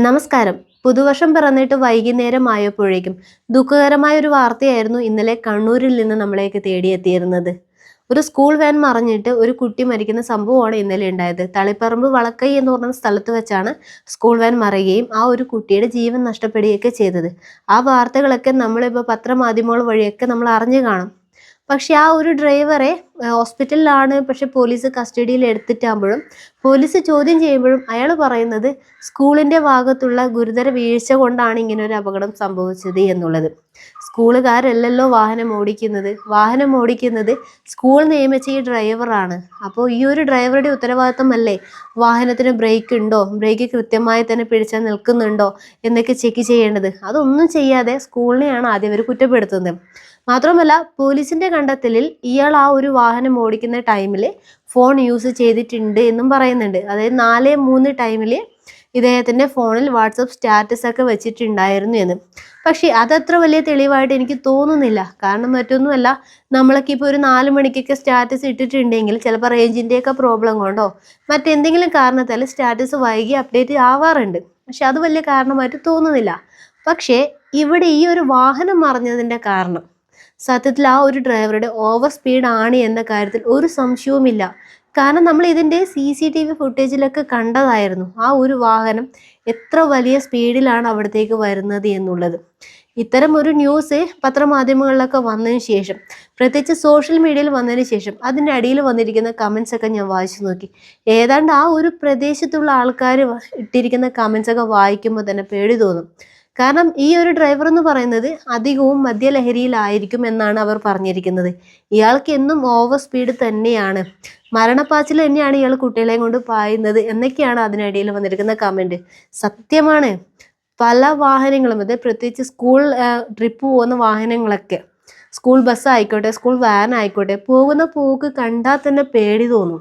നമസ്കാരം. പുതുവർഷം പിറന്നിട്ട് വൈകുന്നേരമായപ്പോഴേക്കും ദുഃഖകരമായ ഒരു വാർത്തയായിരുന്നു ഇന്നലെ കണ്ണൂരിൽ നിന്ന് നമ്മളെയൊക്കെ തേടിയെത്തിയിരുന്നത്. ഒരു സ്കൂൾ വാൻ മറിഞ്ഞിട്ട് ഒരു കുട്ടി മരിക്കുന്ന സംഭവമാണ് ഇന്നലെ ഉണ്ടായത്. തളിപ്പറമ്പ് വളക്കൈ എന്ന് പറഞ്ഞ സ്ഥലത്ത് വെച്ചാണ് സ്കൂൾ വാൻ മറിയുകയും ആ ഒരു കുട്ടിയുടെ ജീവൻ നഷ്ടപ്പെടുകയൊക്കെ ചെയ്തത്. ആ വാർത്തകളൊക്കെ നമ്മളിപ്പോൾ പത്രമാധ്യമങ്ങൾ വഴിയൊക്കെ നമ്മൾ അറിഞ്ഞു കാണും. പക്ഷെ ആ ഒരു ഡ്രൈവറെ ഹോസ്പിറ്റലിലാണ്, പക്ഷെ പോലീസ് കസ്റ്റഡിയിൽ എടുത്തിട്ടാകുമ്പോഴും പോലീസ് ചോദ്യം ചെയ്യുമ്പോഴും അയാൾ പറയുന്നത് സ്കൂളിൻ്റെ ഭാഗത്തുള്ള ഗുരുതര വീഴ്ച കൊണ്ടാണ് ഇങ്ങനെ ഒരു അപകടം സംഭവിച്ചത് എന്നുള്ളത്. സ്കൂളുകാരല്ലല്ലോ വാഹനം ഓടിക്കുന്നത് സ്കൂൾ നിയമിച്ച ഈ ഡ്രൈവറാണ്. അപ്പോൾ ഈ ഒരു ഡ്രൈവറുടെ ഉത്തരവാദിത്തമല്ലേ വാഹനത്തിന് ബ്രേക്ക് ഉണ്ടോ, ബ്രേക്ക് കൃത്യമായി തന്നെ പിടിച്ചാൽ നിൽക്കുന്നുണ്ടോ എന്നൊക്കെ ചെക്ക് ചെയ്യേണ്ടത്. അതൊന്നും ചെയ്യാതെ സ്കൂളിനെയാണ് ആദ്യം അവർ കുറ്റപ്പെടുത്തുന്നത്. മാത്രമല്ല, പോലീസിന്റെ കണ്ടെത്തലിൽ ഇയാൾ ആ ഒരു വാഹനം ഓടിക്കുന്ന ടൈമിൽ ഫോൺ യൂസ് ചെയ്തിട്ടുണ്ട് എന്നും പറയുന്നുണ്ട്. അതായത് 4:03 ടൈമിൽ ഇദ്ദേഹത്തിന്റെ ഫോണിൽ വാട്സപ്പ് സ്റ്റാറ്റസ് ഒക്കെ വെച്ചിട്ടുണ്ടായിരുന്നു എന്ന്. പക്ഷേ അതത്ര വലിയ തെളിവായിട്ട് എനിക്ക് തോന്നുന്നില്ല. കാരണം മറ്റൊന്നുമല്ല, നമ്മളൊക്കെ ഇപ്പോൾ ഒരു 4 മണിക്കൊക്കെ സ്റ്റാറ്റസ് ഇട്ടിട്ടുണ്ടെങ്കിൽ ചിലപ്പോൾ റേഞ്ചിൻ്റെയൊക്കെ പ്രോബ്ലം കൊണ്ടോ മറ്റെന്തെങ്കിലും കാരണത്താൽ സ്റ്റാറ്റസ് വൈകി അപ്ഡേറ്റ് ആവാറുണ്ട്. പക്ഷെ അത് വലിയ കാരണമായിട്ട് തോന്നുന്നില്ല. പക്ഷേ ഇവിടെ ഈ ഒരു വാഹനം മറിഞ്ഞതിൻ്റെ കാരണം സത്യത്തിൽ ആ ഒരു ഡ്രൈവറുടെ ഓവർ സ്പീഡ് ആണ് എന്ന കാര്യത്തിൽ ഒരു സംശയവുമില്ല. കാരണം നമ്മൾ ഇതിൻ്റെ CCTV ഫുട്ടേജിലൊക്കെ കണ്ടതായിരുന്നു ആ ഒരു വാഹനം എത്ര വലിയ സ്പീഡിലാണ് അവിടത്തേക്ക് വരുന്നത് എന്നുള്ളത്. ഇത്തരം ഒരു ന്യൂസ് പത്രമാധ്യമങ്ങളിലൊക്കെ വന്നതിന് ശേഷം, പ്രത്യേകിച്ച് സോഷ്യൽ മീഡിയയിൽ വന്നതിന് ശേഷം അതിൻ്റെ അടിയിൽ വന്നിരിക്കുന്ന കമൻസ് ഒക്കെ ഞാൻ വായിച്ചു നോക്കി. ഏതാണ്ട് ആ ഒരു പ്രദേശത്തുള്ള ആൾക്കാർ ഇട്ടിരിക്കുന്ന കമൻസ് ഒക്കെ വായിക്കുമ്പോൾ തന്നെ പേടി തോന്നും. കാരണം ഈ ഒരു ഡ്രൈവർ എന്ന് പറയുന്നത് അധികവും മദ്യലഹരിയിലായിരിക്കും എന്നാണ് അവർ പറഞ്ഞിരിക്കുന്നത്. ഇയാൾക്ക് എന്നും ഓവർ സ്പീഡ് തന്നെയാണ്, മരണപ്പാച്ചിൽ തന്നെയാണ് ഇയാൾ കുട്ടികളെയും കൊണ്ട് പായുന്നത് എന്നൊക്കെയാണ് അതിനിടയിൽ വന്നിരിക്കുന്ന കമൻറ്റ്. സത്യമാണ്. പല വാഹനങ്ങളും, അത് പ്രത്യേകിച്ച് സ്കൂൾ ട്രിപ്പ് പോകുന്ന വാഹനങ്ങളൊക്കെ, സ്കൂൾ ബസ് ആയിക്കോട്ടെ, സ്കൂൾ വാൻ ആയിക്കോട്ടെ, പോകുന്ന പോക്ക് കണ്ടാൽ തന്നെ പേടി തോന്നും.